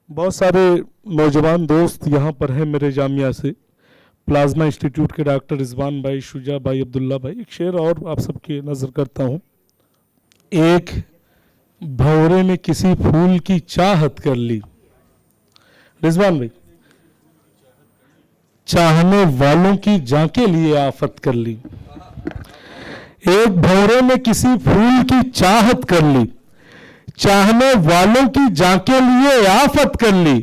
बहुत सारे नौजवान दोस्त यहाँ पर हैं मेरे जामिया से। प्लाज्मा इंस्टीट्यूट के डॉक्टर रिजवान भाई, शुजा भाई, अब्दुल्ला भाई। एक शेर और आप सबके नजर करता हूँ। एक भंवरे ने किसी फूल की चाहत कर ली। रिजवान भाई, चाहने वालों की जाके लिए आफत कर ली। एक भंवरे ने किसी फूल की चाहत कर ली, चाहने वालों की जाके लिए आफत कर ली।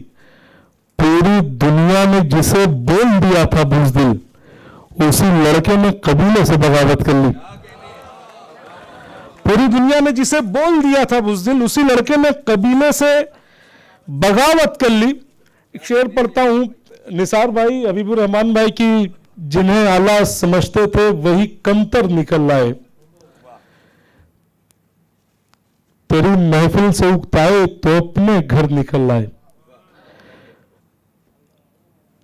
पूरी दुनिया ने जिसे बोल दिया था बुज़दिल, उसी लड़के ने कबीले से बगावत कर ली। पूरी दुनिया ने जिसे बोल दिया था बुज़दिल, उसी लड़के ने कबीले से बगावत कर ली। एक शेर पढ़ता हूं निसार भाई, हबीबुर रहमान भाई की, जिन्हें आला समझते थे वही कमतर निकल आए। तेरी महफिल से उकताए तो अपने घर निकल आए।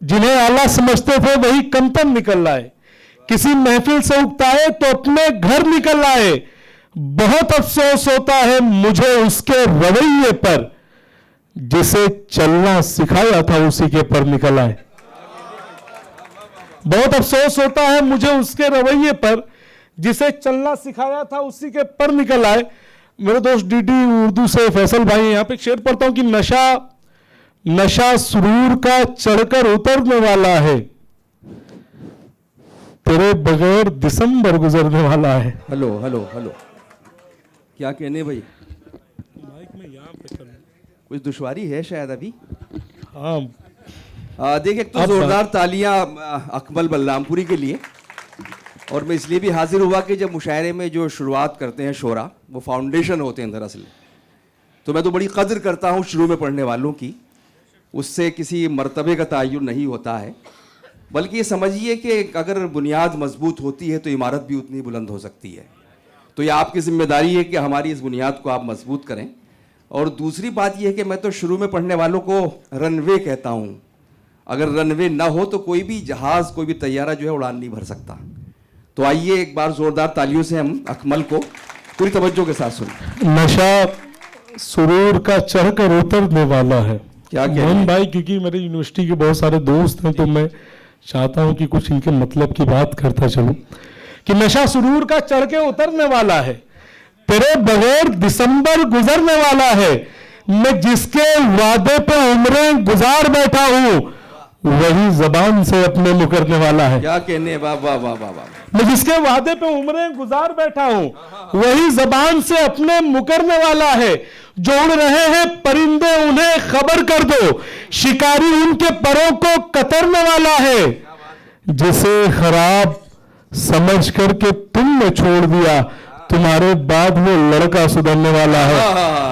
जिन्हें आला समझते थे वही कमतर निकल आए। किसी महफिल से उकताए तो अपने घर निकल आए। बहुत अफसोस होता है मुझे उसके रवैये पर, जिसे चलना सिखाया था उसी के पर निकल आए। बहुत अफसोस होता है मुझे उसके रवैये पर, जिसे चलना सिखाया था उसी के पर निकल आए। मेरे दोस्त डीडी उर्दू से फैसल भाई, यहाँ पे शेर पढ़ता हूं कि नशा सुरूर का चढ़कर उतरने वाला है, तेरे बगैर दिसंबर गुजरने वाला है। हेलो हेलो हेलो, क्या कहने भाई? माइक में यहाँ पे कर, कुछ दुश्वारी है शायद अभी। हाँ देखिए, एक तो जोरदार तालियां अकमल बलरामपुरी के लिए। और मैं इसलिए भी हाजिर हुआ कि जब मुशायरे में जो शुरुआत करते हैं शोरा, वो फाउंडेशन होते हैं दरअसल। तो मैं तो बड़ी कदर करता हूँ शुरू में पढ़ने वालों की। उससे किसी मर्तबे का तयन नहीं होता है, बल्कि ये समझिए कि अगर बुनियाद मजबूत होती है तो इमारत भी उतनी बुलंद हो सकती है। तो ये आपकी जिम्मेदारी है कि हमारी इस बुनियाद को आप मजबूत करें। और दूसरी बात यह है कि मैं तो शुरू में पढ़ने वालों को रनवे कहता हूँ। अगर रनवे ना हो तो कोई भी जहाज़, कोई भी तैयारा जो है उड़ान नहीं भर सकता। तो आइए एक बार जोरदार तालियों से हम अकमल को पूरी तवज्जो के साथ सुनें। नशा सुरूर का चढ़कर उतरने वाला है। क्या मोहन भाई, क्योंकि मेरे यूनिवर्सिटी के बहुत सारे दोस्त हैं तो मैं चाहता हूं कि कुछ इनके मतलब की बात करता चलूं कि नशा सुरूर का चढ़ के उतरने वाला है, तेरे बगैर दिसंबर गुजरने वाला है। मैं जिसके वादे पे उम्रें गुजार बैठा हूं, वही जबान से अपने मुकरने वाला है। क्या कहने, वाह वाह वाह वाह वाह। मैं जिसके वादे पे उम्रें गुजार बैठा हूं, वही जबान से अपने मुकरने वाला है। जो उड़ रहे हैं परिंदे उन्हें खबर कर दो, शिकारी उनके परों को कतरने वाला है। जिसे खराब समझ करके तुमने छोड़ दिया, तुम्हारे बाद वो लड़का सुधरने वाला है।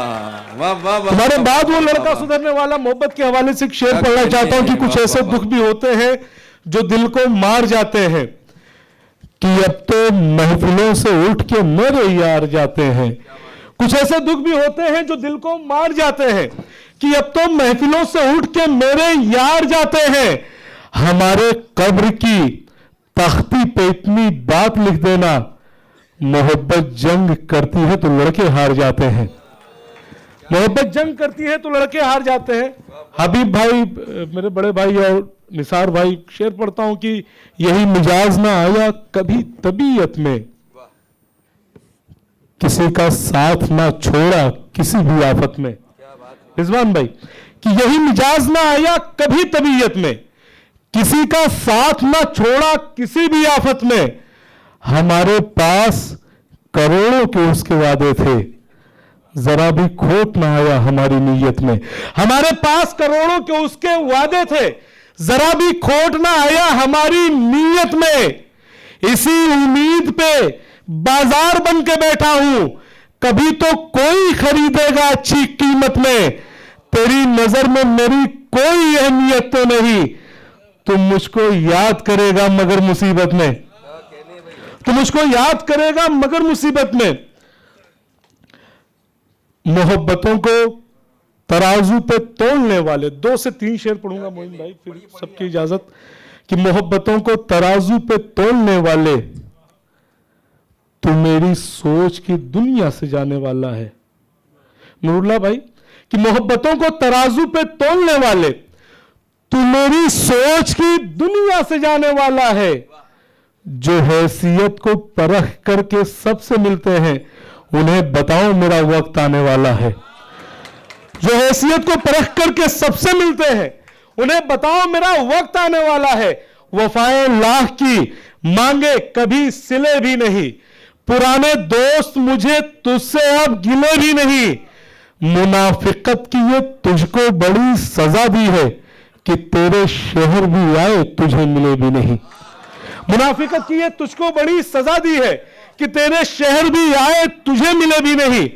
तुम्हारे बाद वो लड़का सुधरने वाला। मोहब्बत के हवाले से एक शेर पढ़ना चाहता हूं कि कुछ ऐसे दुख भी होते हैं जो दिल को मार जाते हैं, कि अब तो महफिलों से उठ के मेरे यार जाते हैं। कुछ ऐसे दुख भी होते हैं जो दिल को मार जाते हैं, कि अब तो महफिलों से उठ के मेरे यार जाते हैं। हमारे कब्र की तख्ती पे इतनी बात लिख देना, मोहब्बत जंग करती है तो लड़के हार जाते हैं। मोहब्बत जंग करती है तो लड़के हार जाते हैं। हबीब भाई, मेरे बड़े भाई, और निसार भाई, शेर पढ़ता हूं कि यही मिजाज ना आया कभी तबीयत में, किसी का साथ ना छोड़ा किसी भी आफत में। रिजवान भाई, कि यही मिजाज ना आया कभी तबीयत में, किसी का साथ ना छोड़ा किसी भी आफत में। हमारे पास करोड़ों के उसके वादे थे, जरा भी खोट ना आया हमारी नीयत में। हमारे पास करोड़ों के उसके वादे थे, जरा भी खोट ना आया हमारी नीयत में। इसी उम्मीद पे बाजार बन के बैठा हूं, कभी तो कोई खरीदेगा अच्छी कीमत में। तेरी नजर में मेरी कोई अहमियत तो नहीं, तू मुझको याद करेगा मगर मुसीबत में। तू मुझको याद करेगा मगर मुसीबत में। मोहब्बतों को तराजू पे तोलने वाले, 2 से 3 शेर पढ़ूंगा मोइन भाई, फिर सबकी इजाजत। कि मोहब्बतों को तराजू पे तोलने वाले, तू मेरी सोच की दुनिया से जाने वाला है। नूरुल्लाह भाई, कि मोहब्बतों को तराजू पे तोलने वाले, तू मेरी सोच की दुनिया से जाने वाला है। जो हैसियत को परख करके सबसे मिलते हैं, उन्हें बताओ मेरा वक्त आने वाला है। जो हैसियत को परख करके सबसे मिलते हैं, उन्हें बताओ मेरा वक्त आने वाला है। वफाए लाख की मांगे कभी सिले भी नहीं, पुराने दोस्त मुझे तुझसे अब गिले भी नहीं। मुनाफिकत की ये तुझको बड़ी सजा दी है कि तेरे शहर भी आए तुझे मिले भी नहीं। मुनाफिकत की ये तुझको बड़ी सजा दी है कि तेरे शहर भी आए तुझे मिले भी नहीं।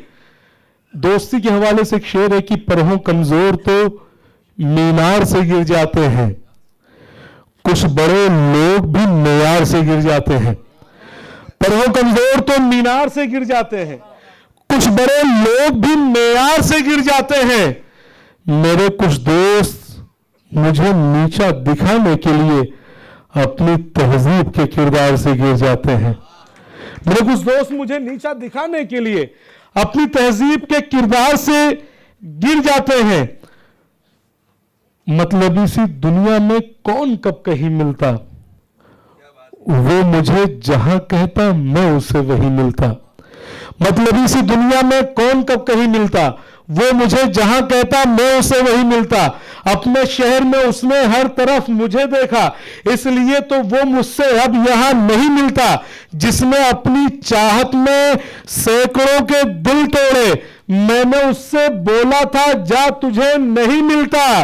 दोस्ती के हवाले से एक शेर है कि परहों कमजोर तो मीनार से गिर जाते हैं, कुछ बड़े लोग भी मेयार से गिर जाते हैं। परहों कमजोर तो मीनार से गिर जाते हैं, कुछ बड़े लोग भी मेयार से गिर जाते हैं। मेरे कुछ दोस्त मुझे नीचा दिखाने के लिए अपनी तहजीब के किरदार से गिर जाते हैं। मेरे कुछ दोस्त मुझे नीचा दिखाने के लिए अपनी तहजीब के किरदार से गिर जाते हैं। मतलबी सी दुनिया में कौन कब कहीं मिलता, वो मुझे जहां कहता मैं उसे वही मिलता। मतलबी सी दुनिया में कौन कब कहीं मिलता, वो मुझे जहां कहता मैं उसे वही मिलता। अपने शहर में उसने हर तरफ मुझे देखा, इसलिए तो वो मुझसे अब यहां नहीं मिलता। जिसने अपनी चाहत में सैकड़ों के दिल तोड़े, मैंने उससे बोला था जा तुझे नहीं मिलता।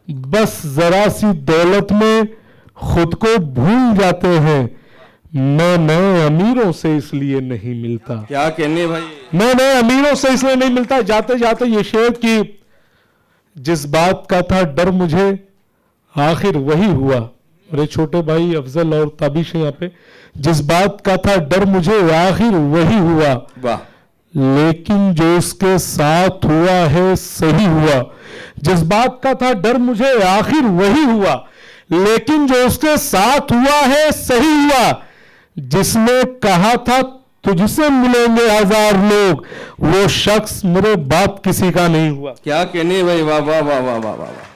बस जरा सी दौलत में खुद को भूल जाते हैं, मैं नए अमीरों से इसलिए नहीं मिलता। क्या कहने भाई, मैं नए अमीरों से इसलिए नहीं मिलता। जाते जाते ये शेर की जिस बात का था डर मुझे आखिर वही हुआ। मेरे छोटे भाई अफजल और ताबिश यहाँ पे, जिस बात का था डर मुझे आखिर वही हुआ। वाह। लेकिन जो उसके साथ हुआ है सही हुआ। जिस बात का था डर मुझे आखिर वही हुआ, लेकिन जो उसके साथ हुआ है सही हुआ। जिसने कहा था तुझसे मिलेंगे हजार लोग, वो शख्स मेरे बाप किसी का नहीं हुआ। क्या कहने भाई, वाह वाह वाह वाह वाह वाह।